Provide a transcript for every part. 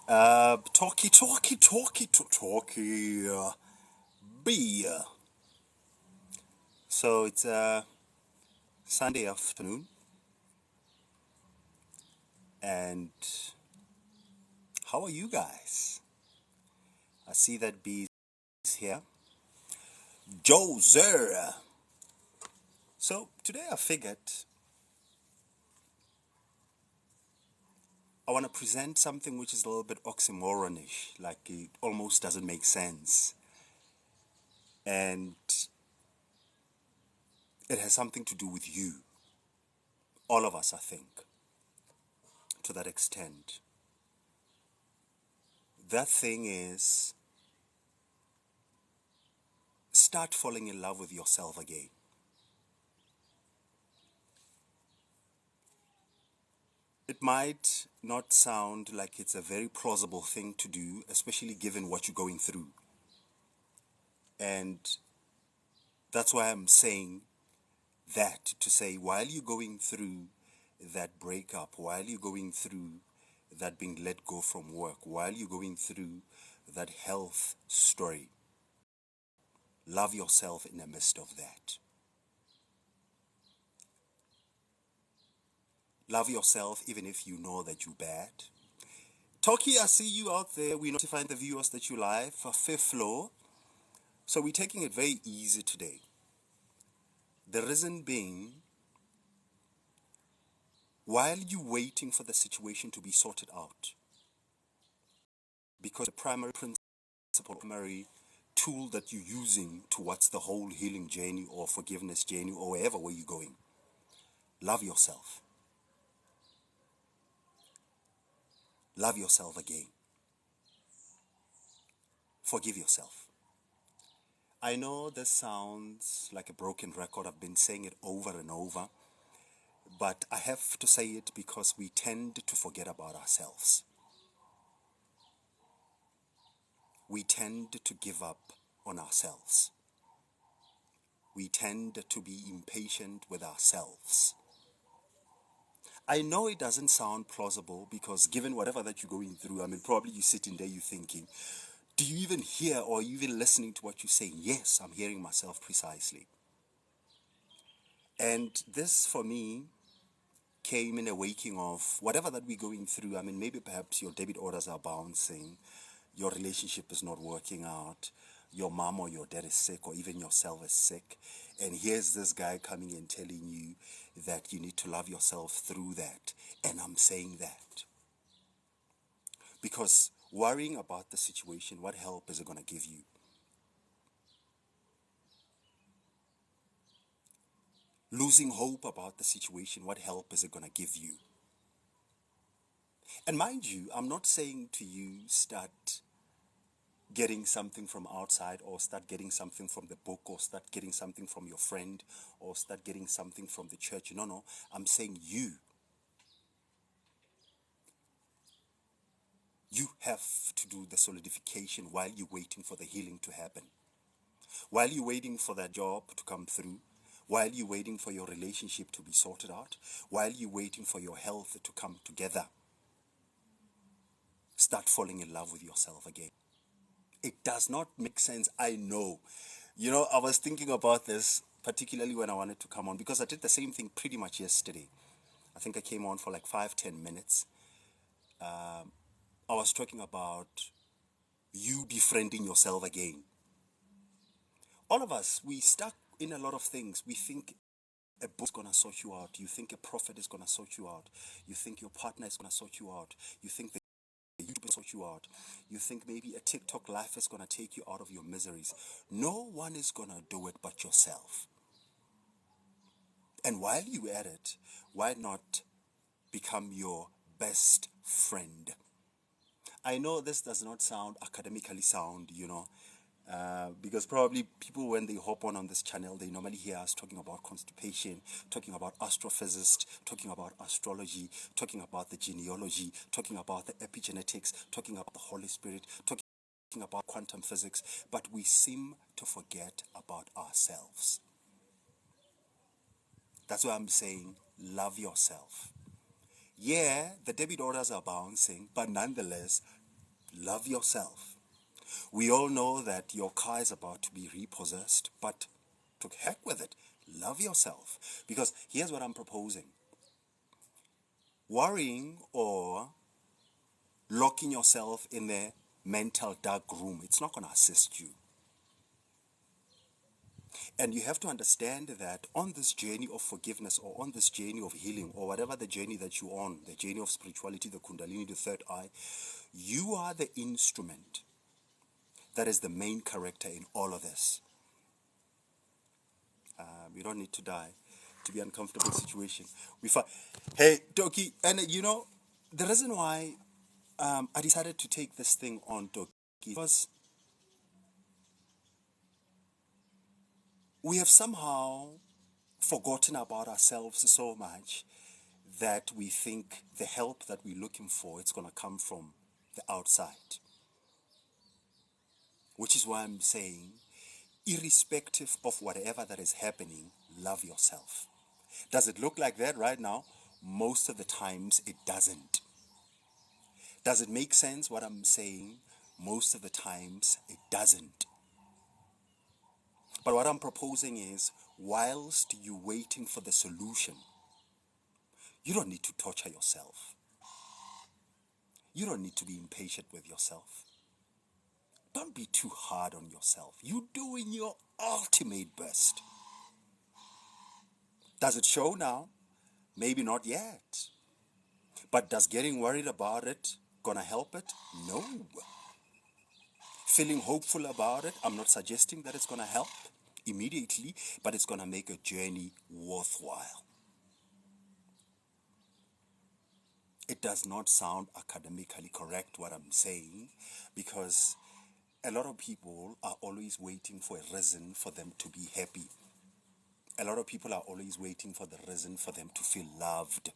Talkie. Beer. So it's Sunday afternoon, and how are you guys? I see that B is here. Joe Zer. So today I figured I want to present something which is a little bit oxymoronish, like it almost doesn't make sense, and it has something to do with you. All of us, I think, to that extent. That thing is start falling in love with yourself again. It might not sound like it's a very plausible thing to do, especially given what you're going through. And that's why I'm saying that, to say while you're going through that breakup, while you're going through that being let go from work, while you're going through that health story, love yourself in the midst of that. Love yourself even if you know that you're bad. Toki, I see you out there. We're notifying the viewers that you're live for fifth floor. So we're taking it very easy today. The reason being, while you're waiting for the situation to be sorted out, because the primary principle, primary tool that you're using towards the whole healing journey or forgiveness journey or wherever where you're going, love yourself. Love yourself again. Forgive yourself. I know this sounds like a broken record. I've been saying it over and over. But I have to say it because we tend to forget about ourselves. We tend to give up on ourselves. We tend to be impatient with ourselves. I know it doesn't sound plausible because given whatever that you're going through, I mean, probably you're sitting there, you're thinking, do you even hear or even listening to what you're saying? Yes, I'm hearing myself precisely. And this, for me, came in a waking of whatever that we're going through. I mean, maybe perhaps your debit orders are bouncing, your relationship is not working out, your mom or your dad is sick, or even yourself is sick. And here's this guy coming and telling you that you need to love yourself through that. And I'm saying that because worrying about the situation, what help is it going to give you? Losing hope about the situation, what help is it going to give you? And mind you, I'm not saying to you start getting something from outside or start getting something from the book or start getting something from your friend or start getting something from the church. No, I'm saying you have to do the solidification while you're waiting for the healing to happen, while you're waiting for that job to come through, while you're waiting for your relationship to be sorted out, while you're waiting for your health to come together. Start falling in love with yourself again. It does not make sense, I know. I was thinking about this, particularly when I wanted to come on, because I did the same thing pretty much yesterday. I think I came on for like 5-10 minutes. I was talking about you befriending yourself again. All of us, we stuck in a lot of things. We think a book is going to sort you out. You think a prophet is going to sort you out. You think your partner is going to sort you out. You think the YouTube will sort you out. You think maybe a TikTok life is going to take you out of your miseries. No one is going to do it but yourself. And while you're at it, why not become your best friend? I know this does not sound academically sound, because probably people, when they hop on this channel, they normally hear us talking about constipation, talking about astrophysicists, talking about astrology, talking about the genealogy, talking about the epigenetics, talking about the Holy Spirit, talking about quantum physics, but we seem to forget about ourselves. That's why I'm saying love yourself. Yeah, the debit orders are bouncing, but nonetheless, Love yourself. We all know that your car is about to be repossessed, but to heck with it. Love yourself. Because here's what I'm proposing. Worrying or locking yourself in a mental dark room, it's not going to assist you. And you have to understand that on this journey of forgiveness, or on this journey of healing, or whatever the journey that you're on, the journey of spirituality, the Kundalini, the third eye, you are the instrument that is the main character in all of this. You don't need to die to be in an uncomfortable situation. Hey, Doki, and the reason why I decided to take this thing on, Doki, was we have somehow forgotten about ourselves so much that we think the help that we're looking for, it's going to come from the outside. Which is why I'm saying, irrespective of whatever that is happening, love yourself. Does it look like that right now? Most of the times it doesn't. Does it make sense what I'm saying? Most of the times it doesn't. But what I'm proposing is, whilst you're waiting for the solution, you don't need to torture yourself. You don't need to be impatient with yourself. Don't be too hard on yourself. You're doing your ultimate best. Does it show now? Maybe not yet. But does getting worried about it gonna help it? No. Feeling hopeful about it, I'm not suggesting that it's gonna help immediately, but it's gonna make a journey worthwhile. It does not sound academically correct what I'm saying, because a lot of people are always waiting for a reason for them to be happy. A lot of people are always waiting for the reason for them to feel loved.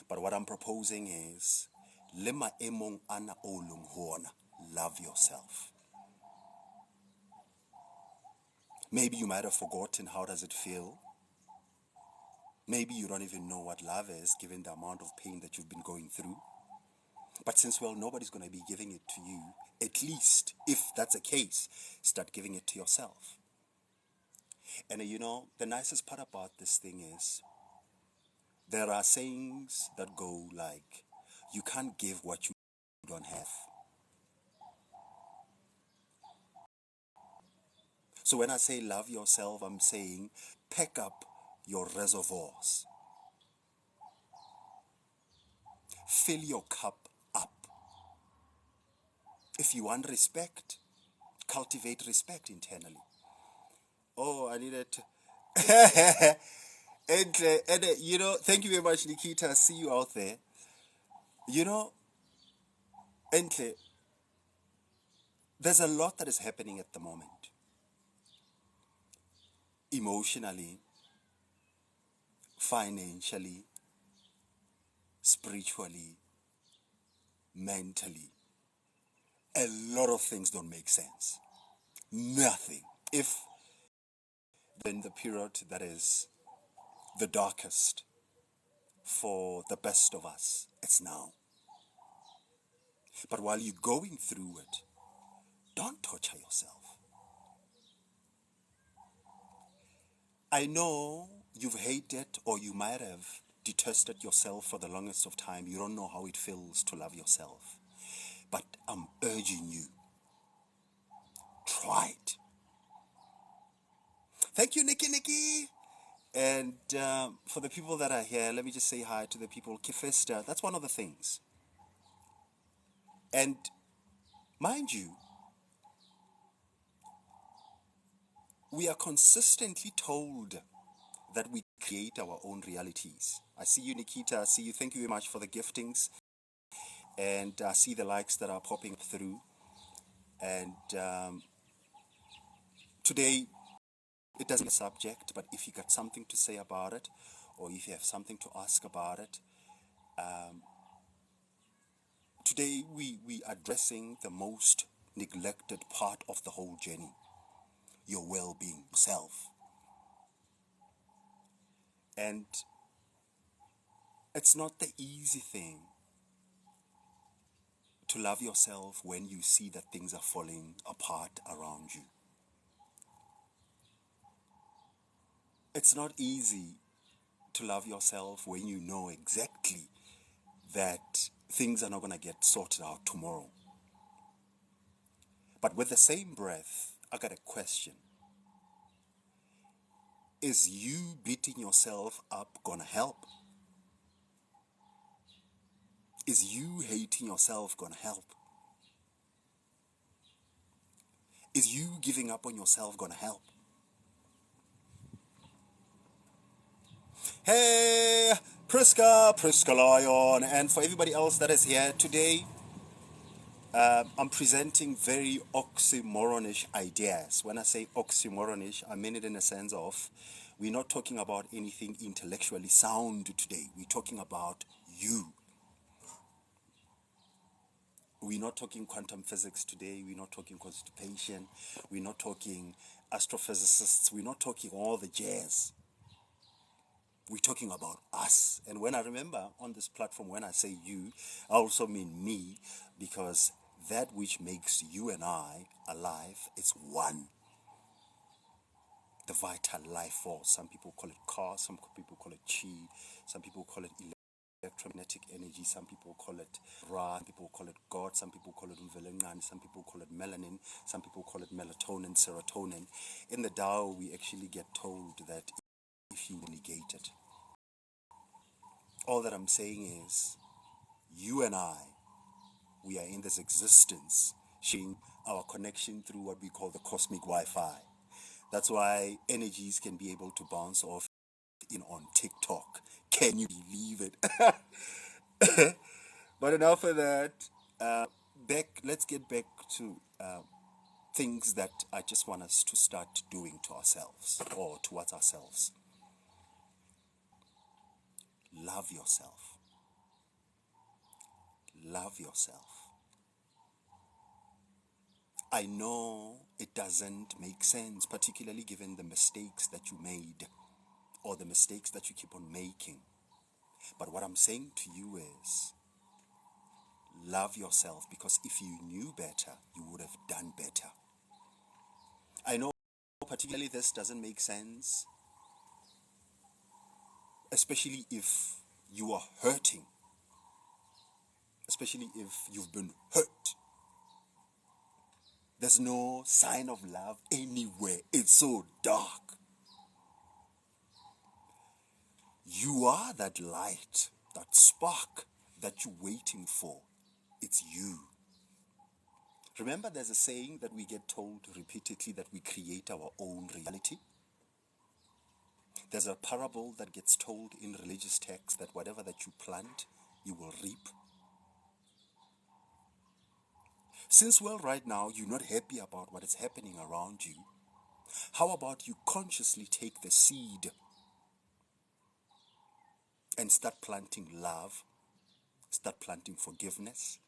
But what I'm proposing is, lema emong ana olung huona, love yourself. Maybe you might have forgotten how does it feel. Maybe you don't even know what love is, given the amount of pain that you've been going through. But since, well, nobody's going to be giving it to you, at least, if that's the case, start giving it to yourself. And the nicest part about this thing is, there are sayings that go like, you can't give what you don't have. So when I say love yourself, I'm saying pack up your reservoirs. Fill your cup up. If you want respect, cultivate respect internally. Oh, I needed to. and thank you very much, Nikita. See you out there. And there's a lot that is happening at the moment. Emotionally, financially, spiritually, mentally. A lot of things don't make sense. Nothing. If in the period that is the darkest for the best of us, it's now. But while you're going through it, don't torture yourself. I know you've hated, or you might have detested yourself for the longest of time. You don't know how it feels to love yourself. But I'm urging you, try it. Thank you, Nikki. And for the people that are here, let me just say hi to the people. Kifesta, that's one of the things. And mind you, we are consistently told that we create our own realities. I see you, Nikita. I see you. Thank you very much for the giftings. And I see the likes that are popping through. And today, it doesn't be a subject, but if you got something to say about it, or if you have something to ask about it, today we are addressing the most neglected part of the whole journey, your well-being, self. And it's not the easy thing to love yourself when you see that things are falling apart around you. It's not easy to love yourself when you know exactly that things are not going to get sorted out tomorrow. But with the same breath, I got a question. Is you beating yourself up going to help? Is you hating yourself going to help? Is you giving up on yourself going to help? Hey, Priska Lion, and for everybody else that is here today, I'm presenting very oxymoronish ideas. When I say oxymoronish, I mean it in the sense of we're not talking about anything intellectually sound today. We're talking about you. We're not talking quantum physics today. We're not talking constipation. We're not talking astrophysicists. We're not talking all the jazz. We're talking about us. And when I remember on this platform, when I say you, I also mean me, because that which makes you and I alive is one. The vital life force. Some people call it Ka, some people call it Chi, some people call it electromagnetic energy, some people call it Ra, some people call it God, some people call it Mvelengani, some people call it melanin, some people call it melatonin, serotonin. In the Tao, we actually get told that if you negate it. All that I'm saying is, you and I, we are in this existence, sharing our connection through what we call the cosmic Wi-Fi. That's why energies can be able to bounce off in on TikTok. Can you believe it? But enough of that. Let's get back to things that I just want us to start doing to ourselves or towards ourselves. Love yourself. Love yourself. I know it doesn't make sense, particularly given the mistakes that you made or the mistakes that you keep on making. But what I'm saying to you is, love yourself, because if you knew better, you would have done better. I know particularly this doesn't make sense, especially if you are hurting, especially if you've been hurt. There's no sign of love anywhere. It's so dark. You are that light, that spark that you're waiting for. It's you. Remember, there's a saying that we get told repeatedly that we create our own reality. There's a parable that gets told in religious texts that whatever that you plant, you will reap. Since, well, right now, you're not happy about what is happening around you, how about you consciously take the seed and start planting love, start planting forgiveness,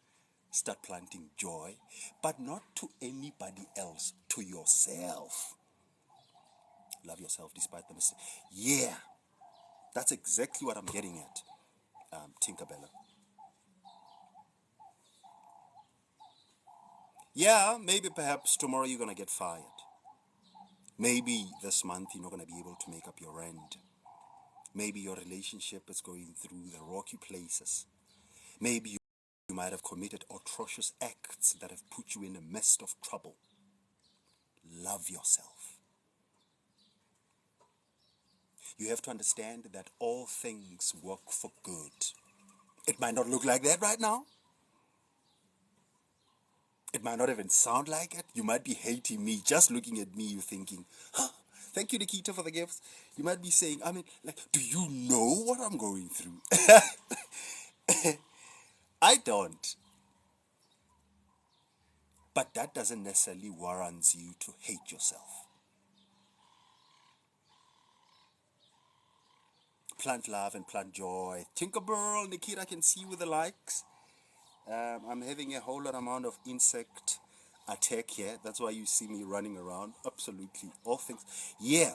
start planting joy, but not to anybody else, to yourself. Love yourself despite the mistake. Yeah, that's exactly what I'm getting at, Tinkerbella. Yeah, maybe perhaps tomorrow you're going to get fired. Maybe this month you're not going to be able to make up your rent. Maybe your relationship is going through the rocky places. Maybe you might have committed atrocious acts that have put you in the midst of trouble. Love yourself. You have to understand that all things work for good. It might not look like that right now. It might not even sound like it. You might be hating me, just looking at me, you're thinking, huh, thank you, Nikita, for the gifts. You might be saying, do you know what I'm going through? I don't. But that doesn't necessarily warrant you to hate yourself. Plant love and plant joy. Tinkerbell, Nikita, I can see you with the likes. I'm having a whole lot amount of insect attack here. That's why you see me running around. Absolutely. All things. Yeah.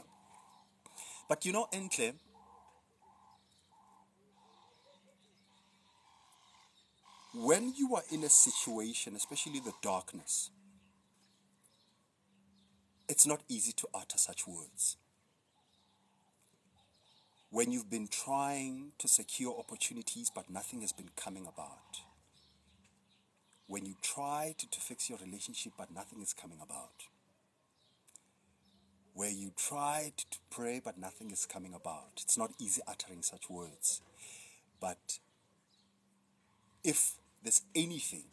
But you know, Entle, when you are in a situation, especially the darkness, it's not easy to utter such words. When you've been trying to secure opportunities but nothing has been coming about. When you try to fix your relationship but nothing is coming about. Where you tried to pray but nothing is coming about. It's not easy uttering such words. But if there's anything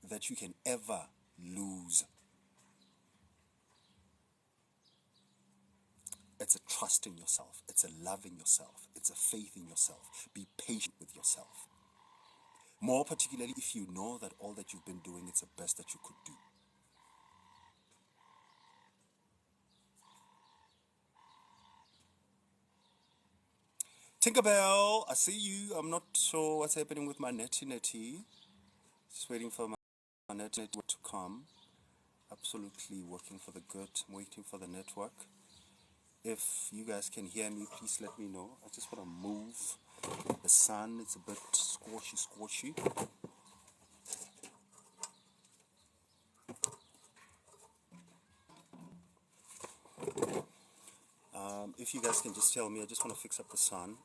that you can ever lose, it's a trust in yourself. It's a love in yourself. It's a faith in yourself. Be patient with yourself. More particularly if you know that all that you've been doing is the best that you could do. Tinkerbell, I see you. I'm not sure what's happening with my netty. Just waiting for my network to come. Absolutely working for the good. I'm waiting for the network. If you guys can hear me, please let me know. I just want to move. The sun, it's a bit scorchy. If you guys can just tell me, I just want to fix up the sun.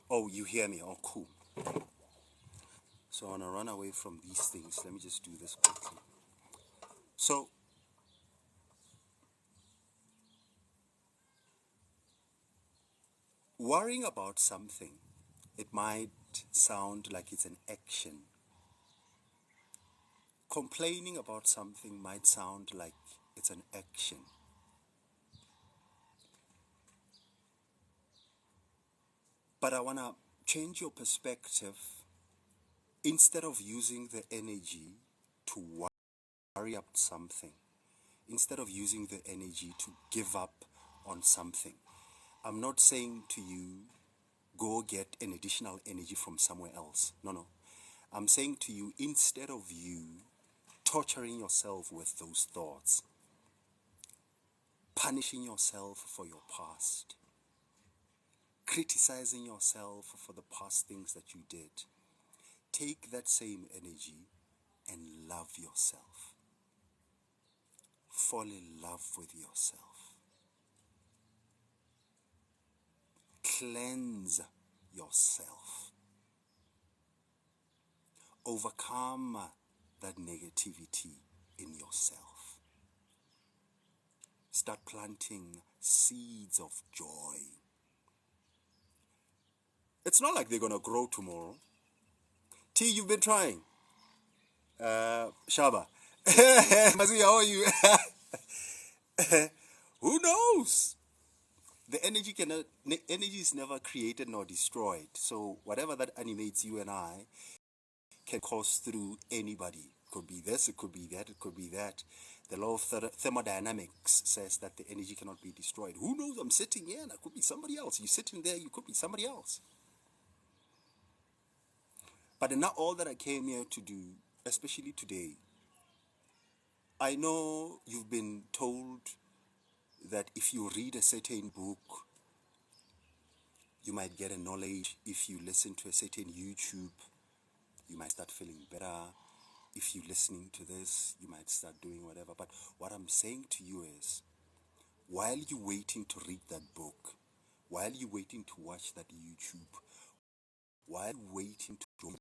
Oh, you hear me? Oh, cool. So I want to run away from these things. Let me just do this quickly. So, worrying about something, it might sound like it's an action. Complaining about something might sound like it's an action. But I want to change your perspective. Instead of using the energy to worry about something, instead of using the energy to give up on something, I'm not saying to you, go get an additional energy from somewhere else. No. I'm saying to you, instead of you torturing yourself with those thoughts, punishing yourself for your past, criticizing yourself for the past things that you did, take that same energy and love yourself. Fall in love with yourself. Cleanse yourself. Overcome that negativity in yourself. Start planting seeds of joy. It's not like they're going to grow tomorrow. T, you've been trying. Shaba. Mazi, how are you? Who knows? The energy is never created nor destroyed. So whatever that animates you and I can course through anybody. Could be this, it could be that, it could be that. The law of thermodynamics says that the energy cannot be destroyed. Who knows? I'm sitting here and I could be somebody else. You're sitting there, you could be somebody else. But not all that I came here to do, especially today. I know you've been told that if you read a certain book, you might get a knowledge. If you listen to a certain YouTube, you might start feeling better. If you're listening to this, you might start doing whatever. But what I'm saying to you is, while you're waiting to read that book, while you're waiting to watch that YouTube, while you're waiting to join the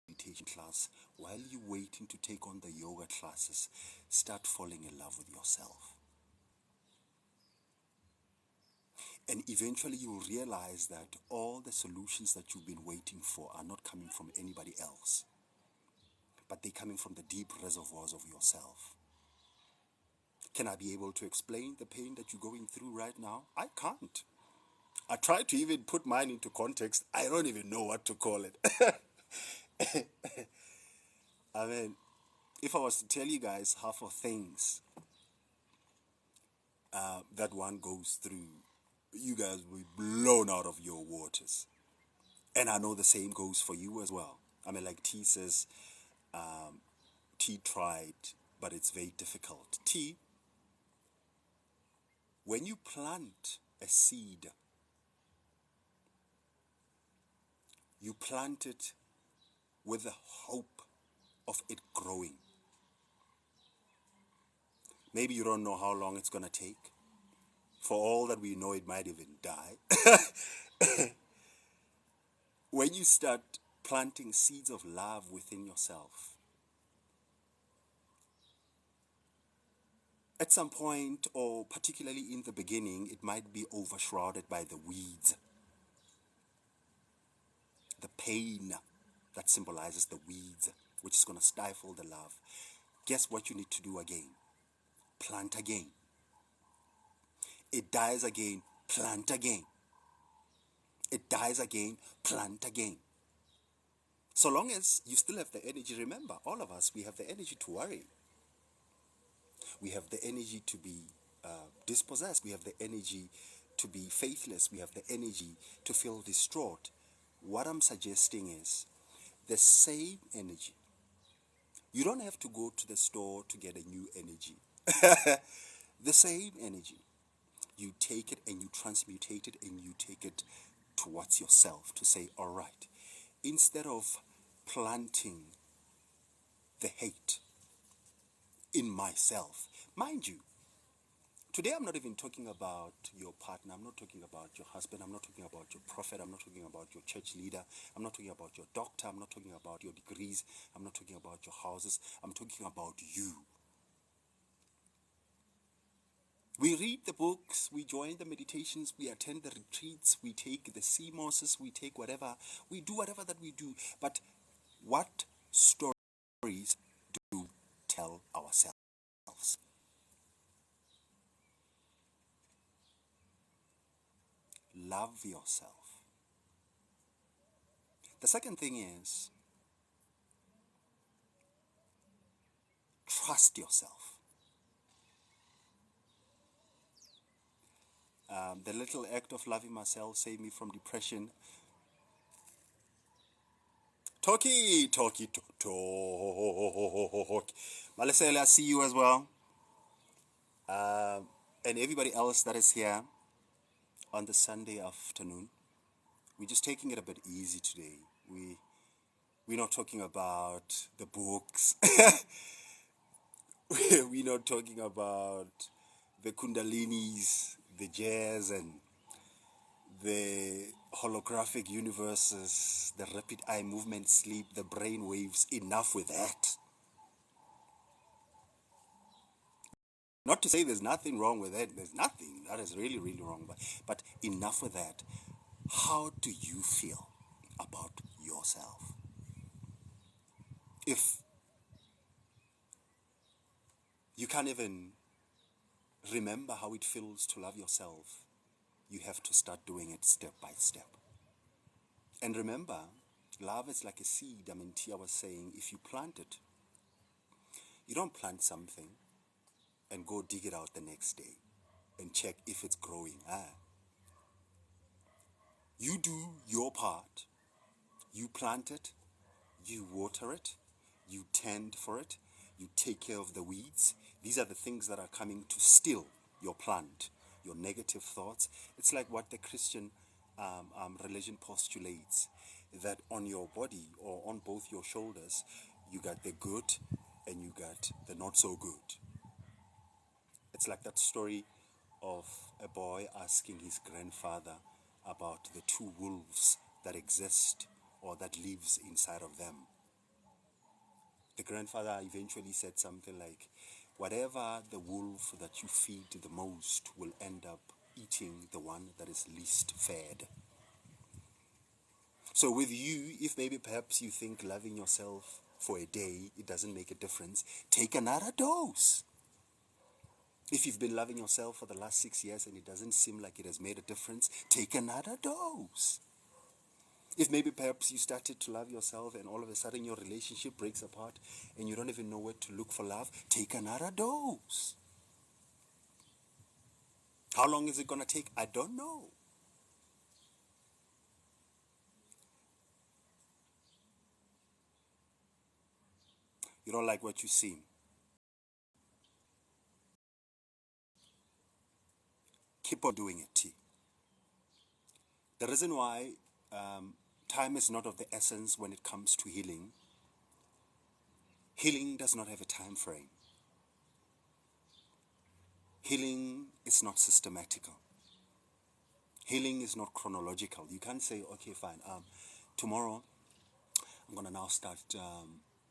meditation class, while you're waiting to take on the yoga classes, start falling in love with yourself. And eventually you'll realize that all the solutions that you've been waiting for are not coming from anybody else, but they're coming from the deep reservoirs of yourself. Can I be able to explain the pain that you're going through right now? I can't. I try to even put mine into context. I don't even know what to call it. I mean, if I was to tell you guys half of things that one goes through, you guys will be blown out of your waters. And I know the same goes for you as well. I mean, like T says, T tried, but it's very difficult. T, when you plant a seed, you plant it with the hope of it growing. Maybe you don't know how long it's going to take. For all that we know, it might even die. When you start planting seeds of love within yourself, at some point, or particularly in the beginning, it might be overshrouded by the weeds, the pain that symbolizes the weeds, which is going to stifle the love. Guess what you need to do again? Plant again. It dies again, plant again. It dies again, plant again. So long as you still have the energy, remember, all of us, we have the energy to worry. We have the energy to be dispossessed. We have the energy to be faithless. We have the energy to feel distraught. What I'm suggesting is the same energy. You don't have to go to the store to get a new energy. The same energy. You take it and you transmutate it and you take it towards yourself to say, all right, instead of planting the hate in myself, mind you, today I'm not even talking about your partner, I'm not talking about your husband, I'm not talking about your prophet, I'm not talking about your church leader, I'm not talking about your doctor, I'm not talking about your degrees, I'm not talking about your houses, I'm talking about you. We read the books, we join the meditations, we attend the retreats, we take the CMOSs, we take whatever, we do whatever that we do. But what stories do tell ourselves? Love yourself. The second thing is trust yourself. The little act of loving myself saved me from depression. Talkie. Malesela, I see you as well. And everybody else that is here on the Sunday afternoon. We're just taking it a bit easy today. We're not talking about the books. We're not talking about the kundalinis, the jazz, and the holographic universes, the rapid eye movement, sleep, the brain waves. Enough with that. Not to say there's nothing wrong with it. There's nothing that is really, really wrong. But enough with that. How do you feel about yourself? If you can't even remember how it feels to love yourself, you have to start doing it step by step. And remember, love is like a seed. I mean, Tia was saying, if you plant it, you don't plant something and go dig it out the next day and check if it's growing. You do your part. You plant it, you water it, you tend for it, you take care of the weeds. These are the things that are coming to steal your plant, your negative thoughts. It's like what the Christian religion postulates, that on your body or on both your shoulders, you got the good and you got the not so good. It's like that story of a boy asking his grandfather about the two wolves that exist or that lives inside of them. The grandfather eventually said something like, whatever the wolf that you feed the most will end up eating the one that is least fed. So with you, if maybe perhaps you think loving yourself for a day, it doesn't make a difference, take another dose. If you've been loving yourself for the last 6 years and it doesn't seem like it has made a difference, take another dose. If maybe perhaps you started to love yourself and all of a sudden your relationship breaks apart and you don't even know where to look for love, take another dose. How long is it going to take? I don't know. You don't like what you see. Keep on doing it, T. The reason why time is not of the essence when it comes to healing Healing does not have a time frame. Healing is not systematical. Healing is not chronological. You can't say, okay, fine, tomorrow I'm going to now start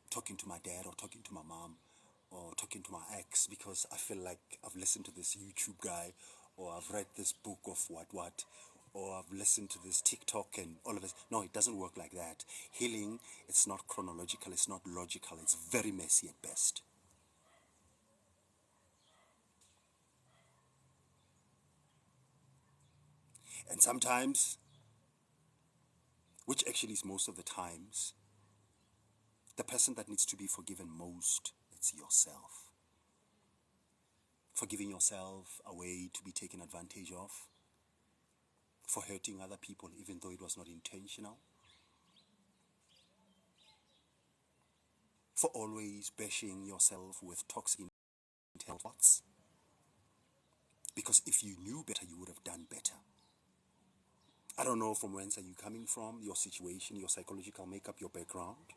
talking to my dad or talking to my mom or talking to my ex because I feel like I've listened to this YouTube guy or I've read this book of what, or I've listened to this TikTok and all of this. No, it doesn't work like that. Healing, it's not chronological, it's not logical, it's very messy at best. And sometimes, which actually is most of the times, the person that needs to be forgiven most, it's yourself. For giving yourself away to be taken advantage of, for hurting other people even though it was not intentional, for always bashing yourself with toxic thoughts. Because if you knew better, you would have done better. I don't know from whence are you coming from, your situation, your psychological makeup, your background.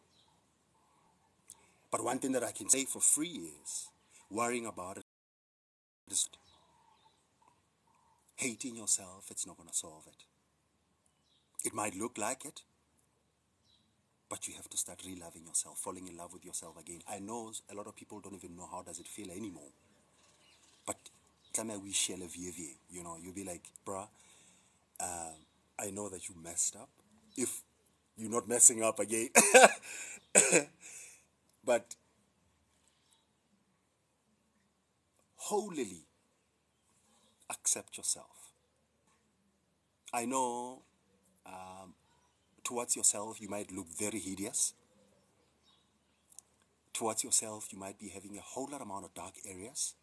But one thing that I can say for free is worrying about it is hating yourself, it's not going to solve it. It might look like it, but you have to start re-loving yourself, falling in love with yourself again. I know a lot of people don't even know how does it feel anymore. But we share a VV, you'll be like, bruh, I know that you messed up. If you're not messing up again. But wholly accept yourself. I know towards yourself you might look very hideous. Towards yourself you might be having a whole lot amount of dark areas.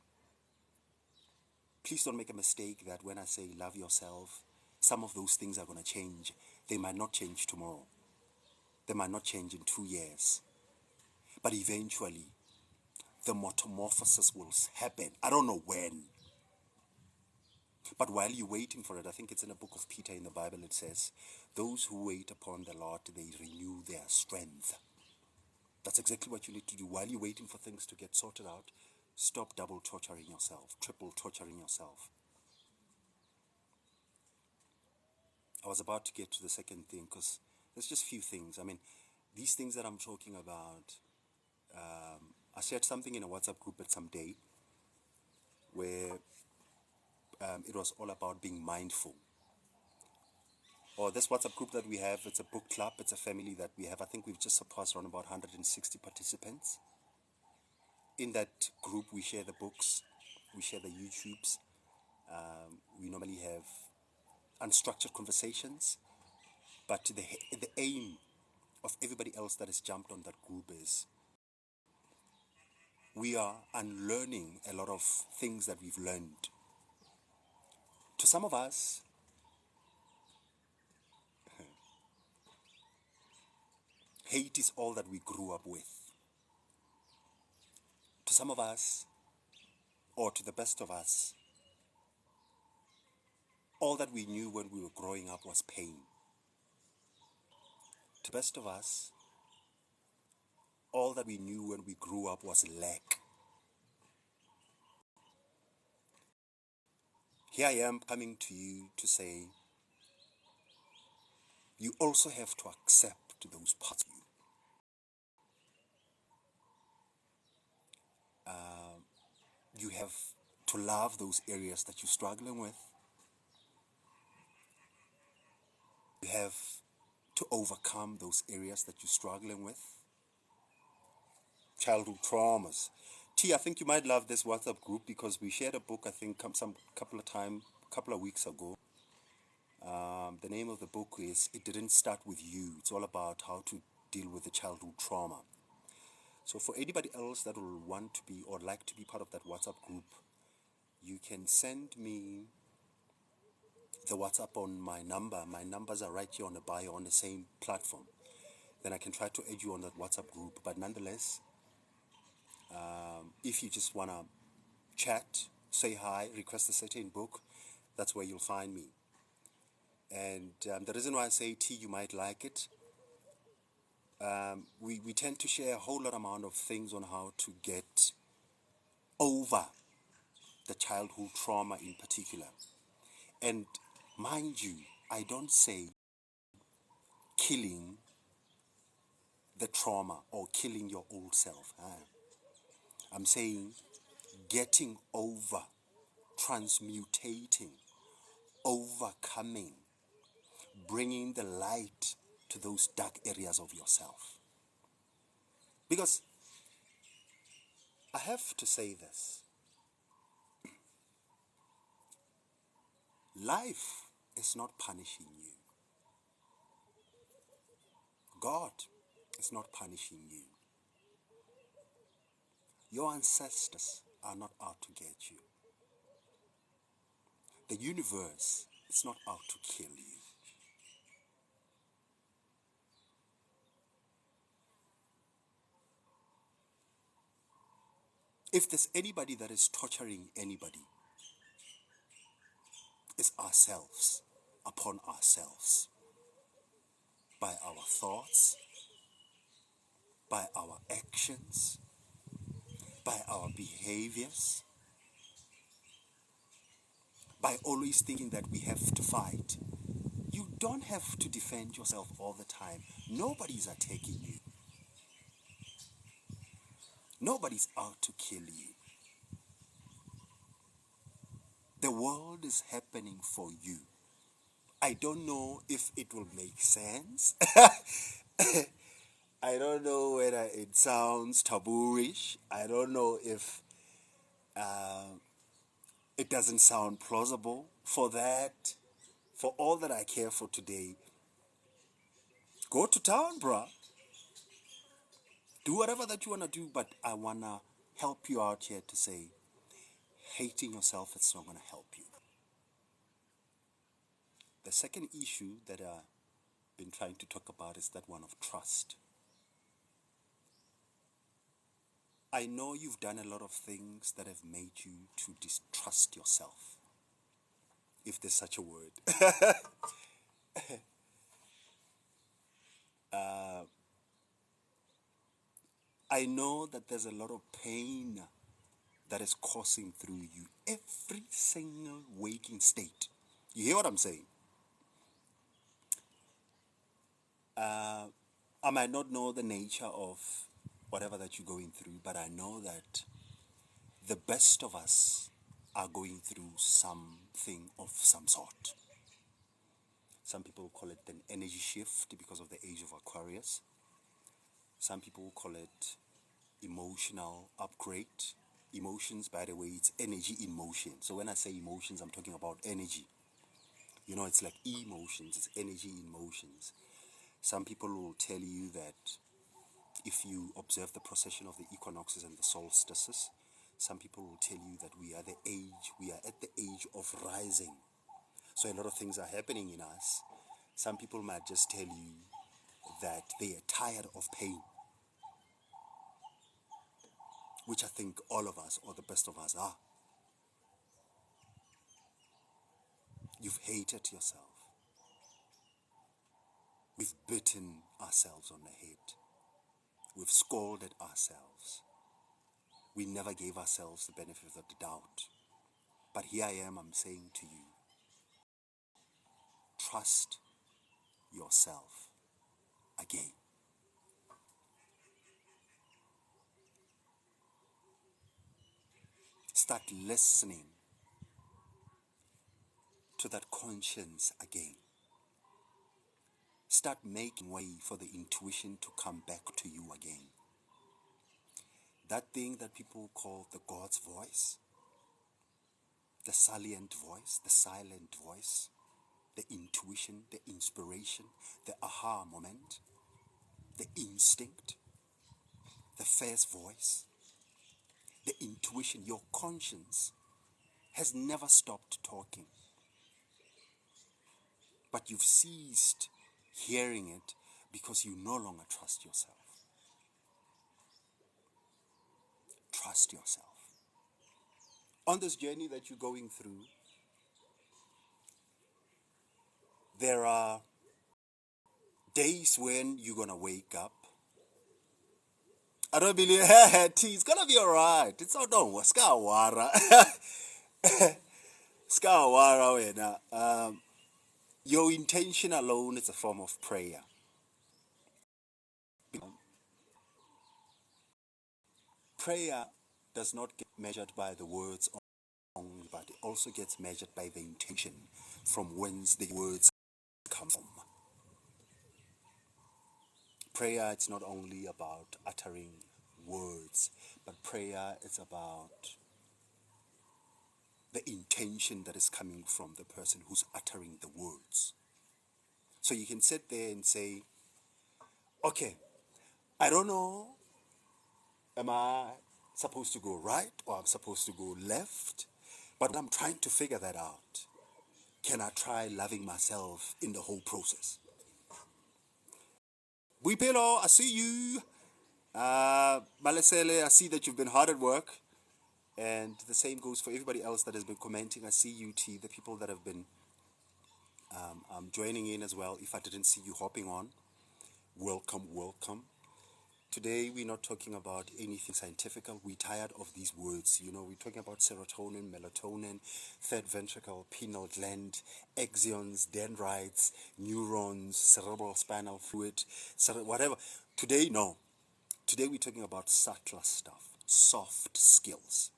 Please don't make a mistake that when I say love yourself, some of those things are going to change. They might not change tomorrow. They might not change in 2 years. But eventually, the metamorphosis will happen. I don't know when. But while you're waiting for it, I think it's in the book of Peter in the Bible, it says, those who wait upon the Lord, they renew their strength. That's exactly what you need to do. While you're waiting for things to get sorted out, stop double torturing yourself, triple torturing yourself. I was about to get to the second thing because there's just a few things. I mean, these things that I'm talking about, I shared something in a WhatsApp group at some day where it was all about being mindful. Or this WhatsApp group that we have, it's a book club, it's a family that we have. I think we've just surpassed around about 160 participants. In that group, we share the books, we share the YouTubes. We normally have unstructured conversations. But the aim of everybody else that has jumped on that group is we are unlearning a lot of things that we've learned. To some of us, hate is all that we grew up with. To some of us, or to the best of us, all that we knew when we were growing up was pain. To the best of us, all that we knew when we grew up was lack. Here I am coming to you to say, you also have to accept those parts of you. You have to love those areas that you're struggling with. You have to overcome those areas that you're struggling with. Childhood traumas. T, I think you might love this WhatsApp group because we shared a book, I think, couple of weeks ago. The name of the book is It Didn't Start With You. It's all about how to deal with the childhood trauma. So for anybody else that will want to be or like to be part of that WhatsApp group, you can send me the WhatsApp on my number. My numbers are right here on the bio on the same platform. Then I can try to add you on that WhatsApp group. But nonetheless, if you just want to chat, say hi, request a certain book, that's where you'll find me. And the reason why I say T, you might like it, we tend to share a whole lot amount of things on how to get over the childhood trauma in particular. And mind you, I don't say killing the trauma or killing your old self. I'm saying getting over, transmutating, overcoming, bringing the light to those dark areas of yourself. Because I have to say this. Life is not punishing you. God is not punishing you. Your ancestors are not out to get you. The universe is not out to kill you. If there's anybody that is torturing anybody, it's ourselves upon ourselves. By our thoughts, by our actions, by our behaviors, by always thinking that we have to fight. You don't have to defend yourself all the time. Nobody's attacking you. Nobody's out to kill you. The world is happening for you. I don't know if it will make sense. I don't know whether it sounds tabooish. I don't know if it doesn't sound plausible. For that, for all that I care for today, go to town, bruh. Do whatever that you want to do, but I want to help you out here to say, hating yourself is not going to help you. The second issue that I've been trying to talk about is that one of trust. I know you've done a lot of things that have made you to distrust yourself, if there's such a word. I know that there's a lot of pain that is coursing through you every single waking state. You hear what I'm saying? I might not know the nature of whatever that you're going through, but I know that the best of us are going through something of some sort. Some people call it an energy shift because of the age of Aquarius. Some people call it emotional upgrade. Emotions, by the way, it's energy in motion. So when I say emotions, I'm talking about energy. You know, it's like emotions, it's energy in motions. Some people will tell you that if you observe the procession of the equinoxes and the solstices, some people will tell you that we are at the age of rising. So a lot of things are happening in us. Some people might just tell you that they are tired of pain, which I think all of us, or the best of us, are. You've hated yourself. We've bitten ourselves on the head. We've scolded ourselves. We never gave ourselves the benefit of the doubt. But here I am, I'm saying to you, trust yourself again. Start listening to that conscience again. Start making way for the intuition to come back to you again. That thing that people call the God's voice, the silent voice, the intuition, the inspiration, the aha moment, the instinct, the first voice, the intuition, your conscience has never stopped talking. But you've ceased hearing it because you no longer trust yourself. Trust yourself. On this journey that you're going through, there are days when you're going to wake up I don't believe T. It's gonna be alright. It's not no skawara. Skawara wena. Your intention alone is a form of prayer. Prayer does not get measured by the words only, but it also gets measured by the intention from whence the words come from. Prayer, it's not only about uttering words, but prayer is about the intention that is coming from the person who's uttering the words. So you can sit there and say, okay, I don't know, am I supposed to go right or I'm supposed to go left? But I'm trying to figure that out. Can I try loving myself in the whole process? Buipelo, I see you. Malesele, I see that you've been hard at work. And the same goes for everybody else that has been commenting. I see you, T, the people that have been joining in as well. If I didn't see you hopping on, welcome, welcome. Today, we're not talking about anything scientific. We're tired of these words. You know, we're talking about serotonin, melatonin, third ventricle, pineal gland, axons, dendrites, neurons, cerebral spinal fluid, whatever. Today, no. Today, we're talking about subtler stuff, soft skills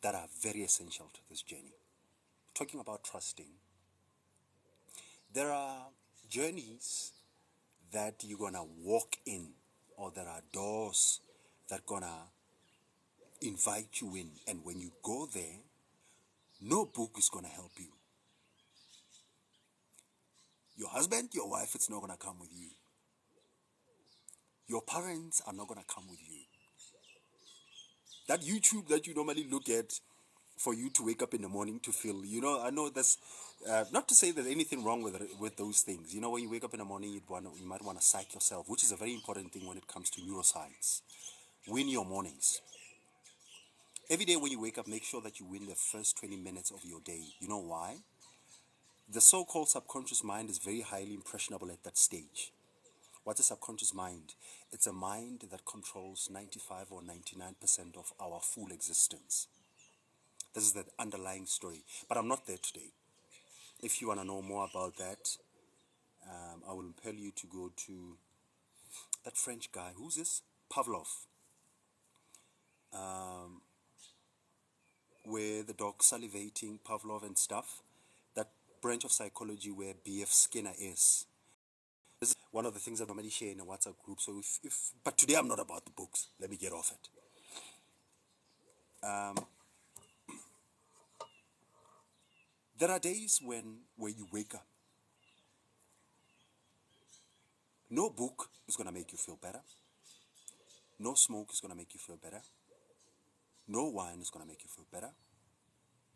that are very essential to this journey. Talking about trusting. There are journeys that you're gonna walk in, or there are doors that gonna invite you in, and when you go there, no book is gonna help you. Your husband, your wife, it's not gonna come with you. Your parents are not gonna come with you. That YouTube that you normally look at for you to wake up in the morning to feel, you know, I know that's not to say there's anything wrong with those things. You know, when you wake up in the morning, you might want to psych yourself, which is a very important thing when it comes to neuroscience. Win your mornings. Every day when you wake up, make sure that you win the first 20 minutes of your day. You know why? The so-called subconscious mind is very highly impressionable at that stage. What's a subconscious mind? It's a mind that controls 95 or 99% of our full existence. This is the underlying story. But I'm not there today. If you want to know more about that, I will impel you to go to that French guy. Who's this? Pavlov. Where the dog salivating, Pavlov and stuff. That branch of psychology where B.F. Skinner is. This is one of the things I normally share in a WhatsApp group. So but today I'm not about the books. Let me get off it. There are days where you wake up. No book is going to make you feel better. No smoke is going to make you feel better. No wine is going to make you feel better.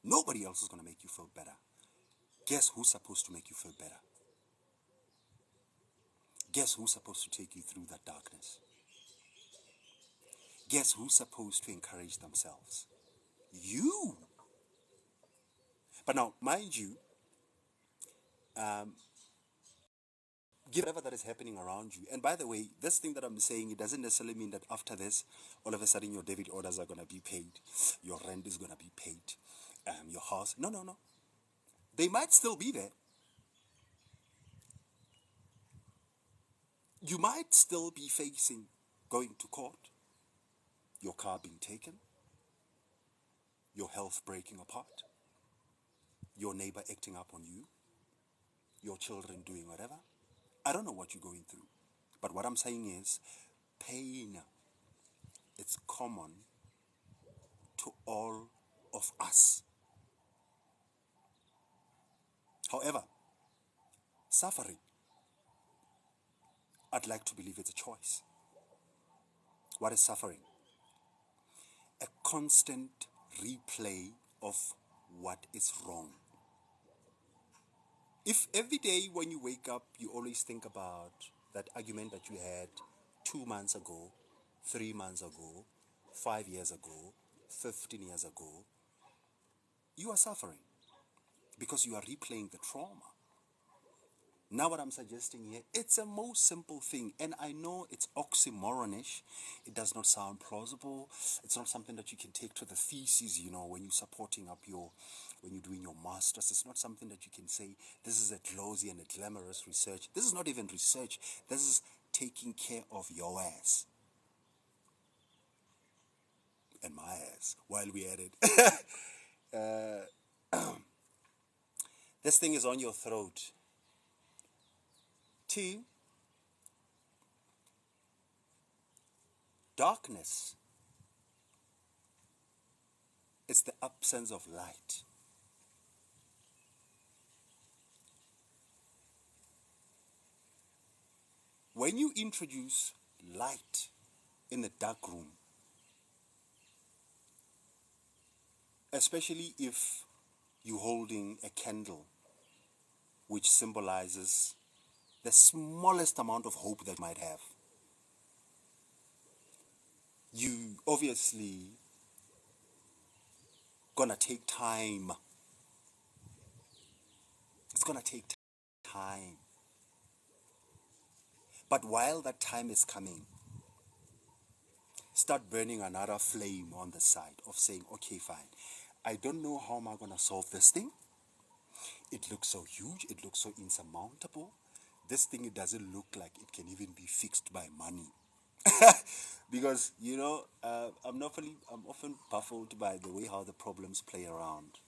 Nobody else is going to make you feel better. Guess who's supposed to make you feel better? Guess who's supposed to take you through that darkness? Guess who's supposed to encourage themselves? You. But now, mind you, give whatever that is happening around you. And by the way, this thing that I'm saying, it doesn't necessarily mean that after this, all of a sudden your debit orders are going to be paid. Your rent is going to be paid. Your house. No, no, no. They might still be there. You might still be facing going to court, your car being taken, your health breaking apart, your neighbor acting up on you, your children doing whatever. I don't know what you're going through. But what I'm saying is, pain, it's common to all of us. However, suffering, I'd like to believe it's a choice. What is suffering? A constant replay of what is wrong. If every day when you wake up, you always think about that argument that you had 2 months ago, 3 months ago, 5 years ago, 15 years ago, you are suffering because you are replaying the trauma. Now, what I'm suggesting here, it's a most simple thing, and I know it's oxymoronish. It does not sound plausible. It's not something that you can take to the thesis, when you're supporting up when you're doing your masters. It's not something that you can say, this is a glossy and a glamorous research. This is not even research. This is taking care of your ass and my ass while we're at it. This thing is on your throat. T. Darkness. It's the absence of light. When you introduce light in the dark room, especially if you're holding a candle, which symbolizes the smallest amount of hope that you might have, you obviously gonna take time. It's gonna take time. But while that time is coming, start burning another flame on the side of saying, okay, fine. I don't know how am I gonna solve this thing. It looks so huge. It looks so insurmountable. This thing, it doesn't look like it can even be fixed by money. Because, I'm often baffled by the way how the problems play around.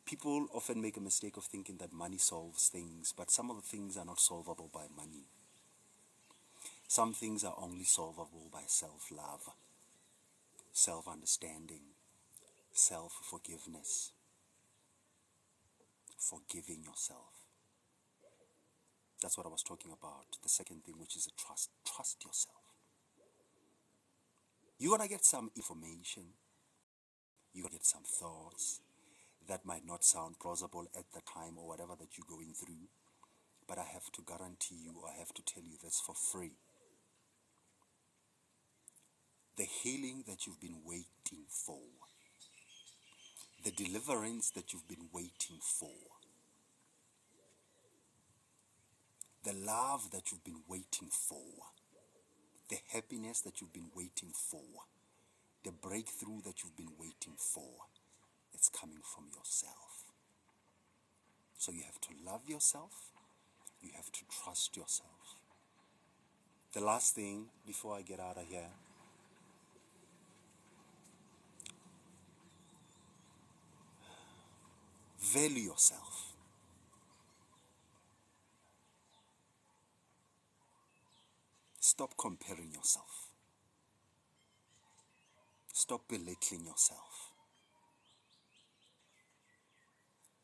People often make a mistake of thinking that money solves things, but some of the things are not solvable by money. Some things are only solvable by self-love, self-understanding, self-forgiveness, forgiving yourself. That's what I was talking about. The second thing, which is a trust. Trust yourself. You're going to get some information. You're going to get some thoughts that might not sound plausible at the time or whatever that you're going through. But I have to guarantee you, or I have to tell you this for free. The healing that you've been waiting for, the deliverance that you've been waiting for, the love that you've been waiting for, the happiness that you've been waiting for, the breakthrough that you've been waiting for, it's coming from yourself. So you have to love yourself. You have to trust yourself. The last thing before I get out of here, value yourself. Stop comparing yourself. Stop belittling yourself.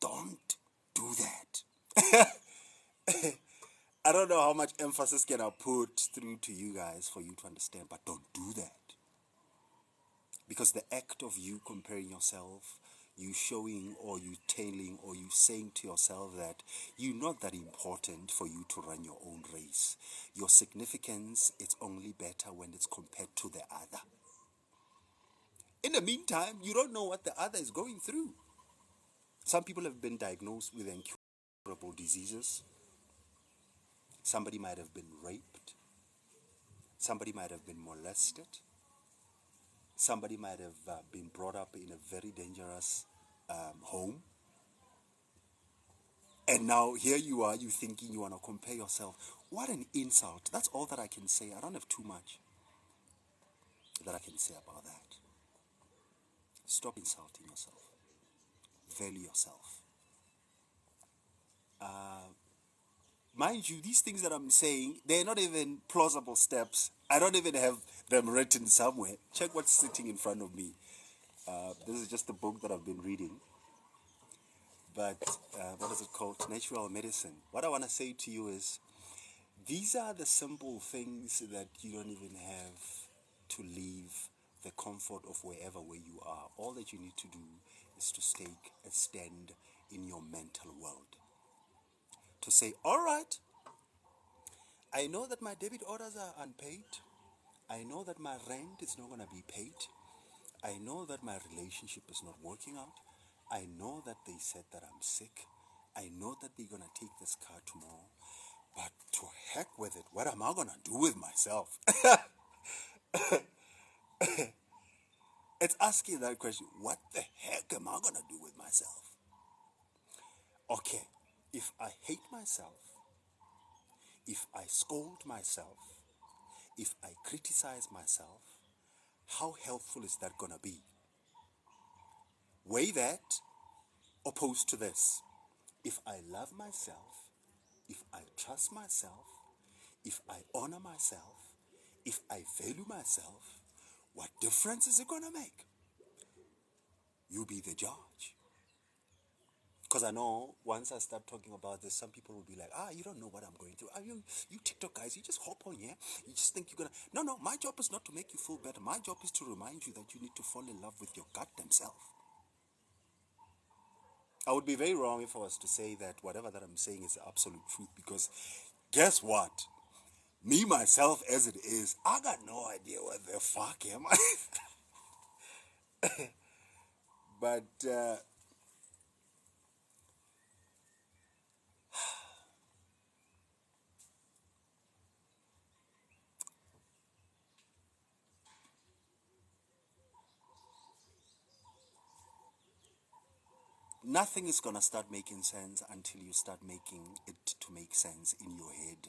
Don't do that. I don't know how much emphasis can I put through to you guys for you to understand, but don't do that. Because the act of you comparing yourself, you showing or you telling or you saying to yourself that you're not that important for you to run your own race. Your significance is only better when it's compared to the other. In the meantime, you don't know what the other is going through. Some people have been diagnosed with incurable diseases. Somebody might have been raped. Somebody might have been molested. Somebody might have been brought up in a very dangerous home. And now here you are, you thinking you want to compare yourself. What an insult. That's all that I can say. I don't have too much that I can say about that. Stop insulting yourself. Value yourself. Mind you, these things that I'm saying, they're not even plausible steps. I don't even have them written somewhere. Check what's sitting in front of me. This is just a book that I've been reading. But what is it called? Natural medicine. What I want to say to you is, these are the simple things that you don't even have to leave the comfort of where you are. All that you need to do is to take a stand in your mental world. To say, all right, I know that my debit orders are unpaid. I know that my rent is not going to be paid. I know that my relationship is not working out. I know that they said that I'm sick. I know that they're gonna take this car tomorrow, but to heck with it. What am I gonna do with myself? It's asking that question. What the heck am I gonna do with myself? Okay, if I hate myself, if I scold myself, if I criticize myself, how helpful is that gonna be? Weigh that opposed to this. If I love myself, if I trust myself, if I honor myself, if I value myself, what difference is it gonna make? You be the judge. Because I know once I start talking about this, some people will be like, you don't know what I'm going through. You TikTok guys, you just hop on here. You just think you're going to... No, my job is not to make you feel better. My job is to remind you that you need to fall in love with your goddamn self. I would be very wrong if I was to say that whatever that I'm saying is the absolute truth, because guess what? Me, myself, as it is, I got no idea what the fuck am I. But... nothing is going to start making sense until you start making it to make sense in your head.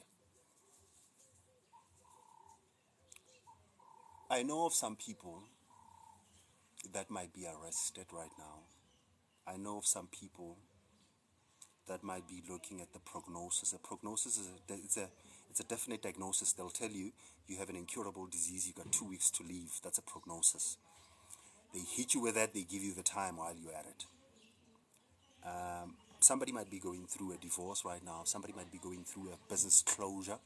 I know of some people that might be arrested right now. I know of some people that might be looking at the prognosis. A prognosis is it's a definite diagnosis. They'll tell you you have an incurable disease, you got 2 weeks to live. That's a prognosis. They hit you with that, they give you the time while you're at it. Somebody might be going through a divorce right now. Somebody might be going through a business closure.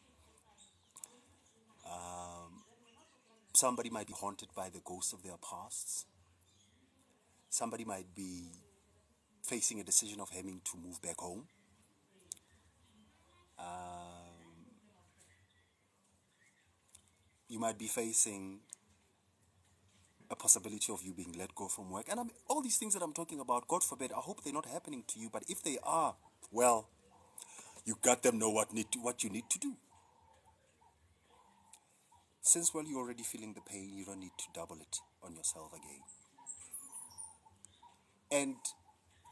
Somebody might be haunted by the ghosts of their pasts. Somebody might be facing a decision of having to move back home. You might be facing a possibility of you being let go from work. And all these things that I'm talking about, God forbid, I hope they're not happening to you. But if they are, well, you got them know what you need to do. Since, well, you're already feeling the pain, you don't need to double it on yourself again. And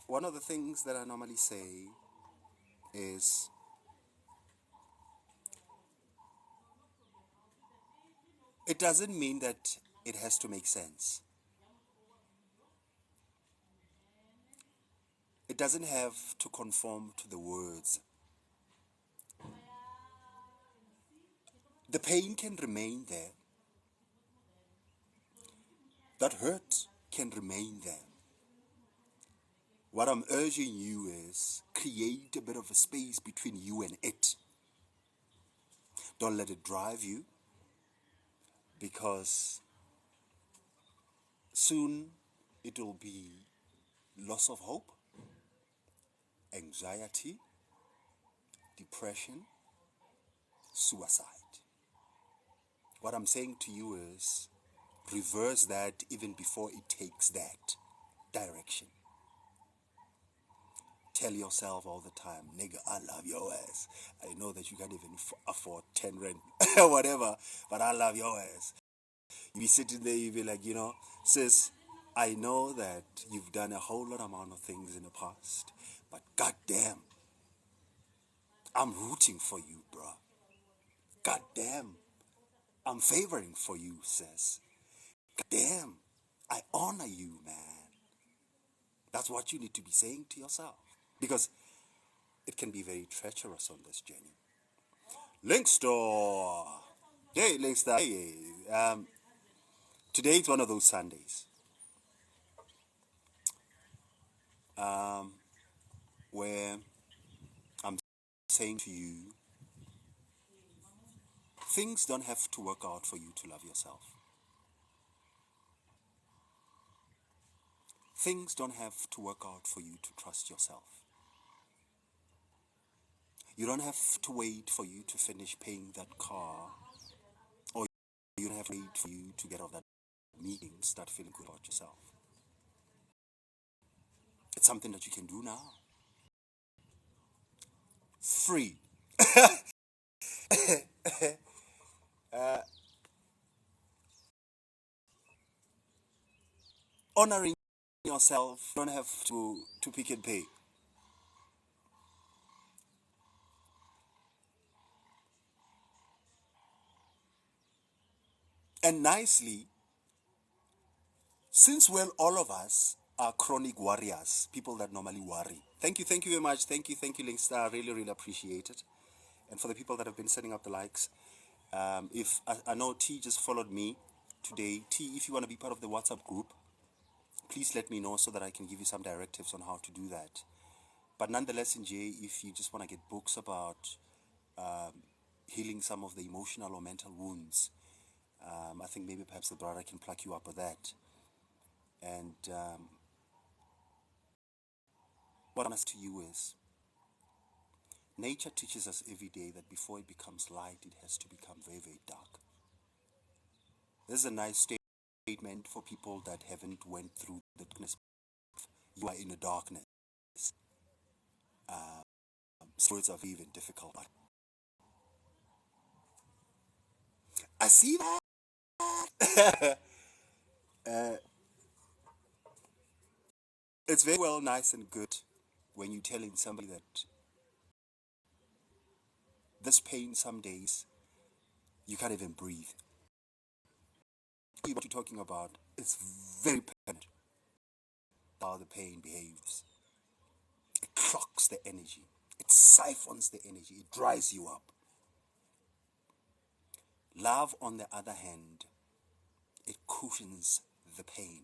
one of the things that I normally say is, it doesn't mean that it has to make sense. It doesn't have to conform to the words. The pain can remain there. That hurt can remain there. What I'm urging you is create a bit of a space between you and it. Don't let it drive you, because soon it will be loss of hope, anxiety, depression, suicide. What I'm saying to you is reverse that even before it takes that direction. Tell yourself all the time, nigga, I love your ass. I know that you can't even afford 10 rent or whatever, but I love your ass. You be sitting there, you be like, sis, I know that you've done a whole lot amount of things in the past, but goddamn, I'm rooting for you, bro. Goddamn, I'm favoring for you, sis. Goddamn, I honor you, man. That's what you need to be saying to yourself, because it can be very treacherous on this journey. Link store. Hey, Link store. Hey, today is one of those Sundays where I'm saying to you, things don't have to work out for you to love yourself. Things don't have to work out for you to trust yourself. You don't have to wait for you to finish paying that car, or you don't have to wait for you to get off that meeting, start feeling good about yourself. It's something that you can do now. free. Honoring yourself, you don't have to pick and pay. And nicely, since well, all of us are chronic warriors, people that normally worry. Thank you very much. Thank you, Linkster. I really, really appreciate it. And for the people that have been setting up the likes, if I know T just followed me today. T, if you want to be part of the WhatsApp group, please let me know so that I can give you some directives on how to do that. But nonetheless, in J, if you just want to get books about healing some of the emotional or mental wounds, I think maybe perhaps the brother can pluck you up with that. And what I'm asking to you is, nature teaches us every day that before it becomes light, it has to become very, very dark. This is a nice statement for people that haven't went through the darkness. You are in the darkness. So it's even difficult. I see that. It's very well, nice and good when you're telling somebody that this pain some days you can't even breathe. What you're talking about is very pertinent. How the pain behaves. It clocks the energy. It siphons the energy. It dries you up. Love, on the other hand, it cushions the pain.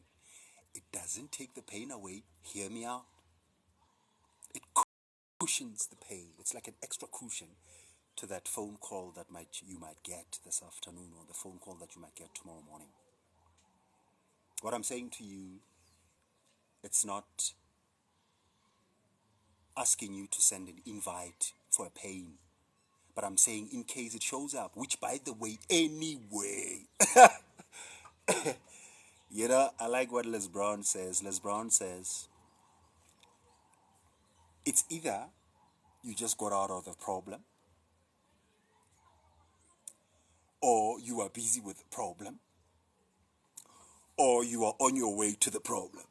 It doesn't take the pain away. Hear me out. It cushions the pain. It's like an extra cushion to that phone call that you might get this afternoon, or the phone call that you might get tomorrow morning. What I'm saying to you, it's not asking you to send an invite for a pain, but I'm saying in case it shows up, which by the way, anyway, I like what Les Brown says. Les Brown says, it's either you just got out of the problem, or you are busy with the problem, or you are on your way to the problem.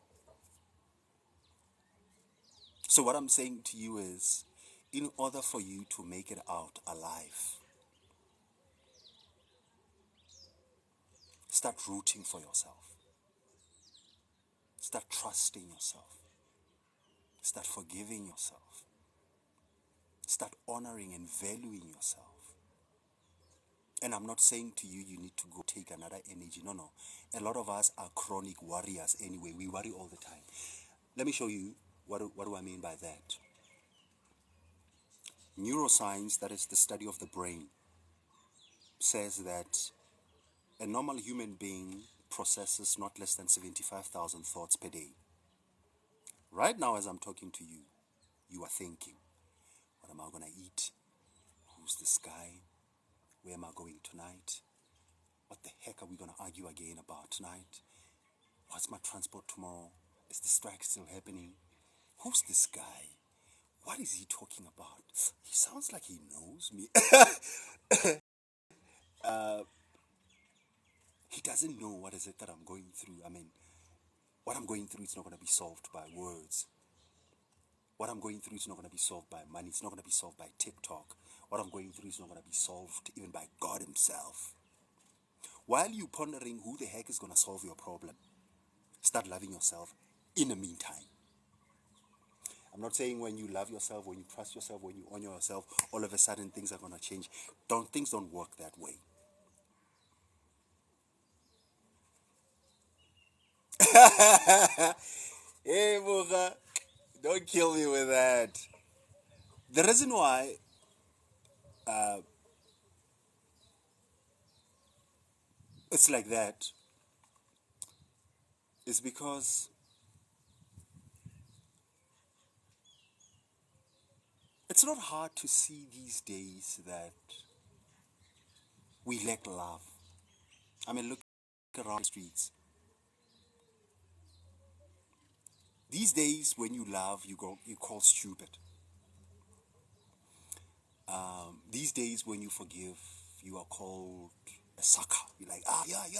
So what I'm saying to you is, in order for you to make it out alive, start rooting for yourself. Start trusting yourself. Start forgiving yourself. Start honoring and valuing yourself. And I'm not saying to you, you need to go take another energy. No, no. A lot of us are chronic warriors anyway. We worry all the time. Let me show you what do I mean by that. Neuroscience, that is the study of the brain, says that a normal human being processes not less than 75,000 thoughts per day. Right now, as I'm talking to you, you are thinking, what am I going to eat? Who's this guy? Where am I going tonight? What the heck are we going to argue again about tonight? What's my transport tomorrow? Is the strike still happening? Who's this guy? What is he talking about? He sounds like he knows me. He doesn't know what is it that I'm going through. I mean, what I'm going through is not going to be solved by words. What I'm going through is not going to be solved by money. It's not going to be solved by TikTok. What I'm going through is not going to be solved even by God himself. While you pondering who the heck is going to solve your problem, start loving yourself in the meantime. I'm not saying when you love yourself, when you trust yourself, when you honor yourself, all of a sudden things are going to change. Things don't work that way. Hey, Muga, don't kill me with that. The reason why it's like that is because it's not hard to see these days that we lack love. I mean, look around the streets. These days, when you love, you call stupid. These days, when you forgive, you are called a sucker. You're like, yeah, you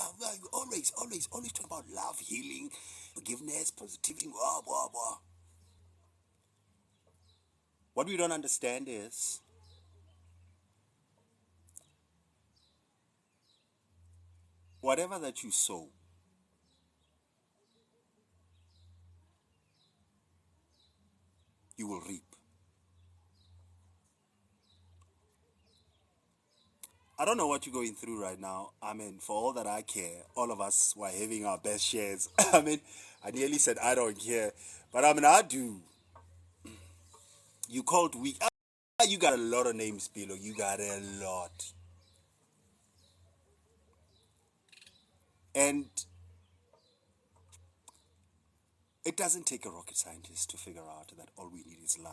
always talk about love, healing, forgiveness, positivity, blah, blah, blah. What we don't understand is whatever that you sow, you will reap. I don't know what you're going through right now. I mean, for all that I care, all of us were having our best shares. I mean, I nearly said I don't care, but I mean, I do. You called weak. You got a lot of names, Bilo. You got a lot. And it doesn't take a rocket scientist to figure out that all we need is love.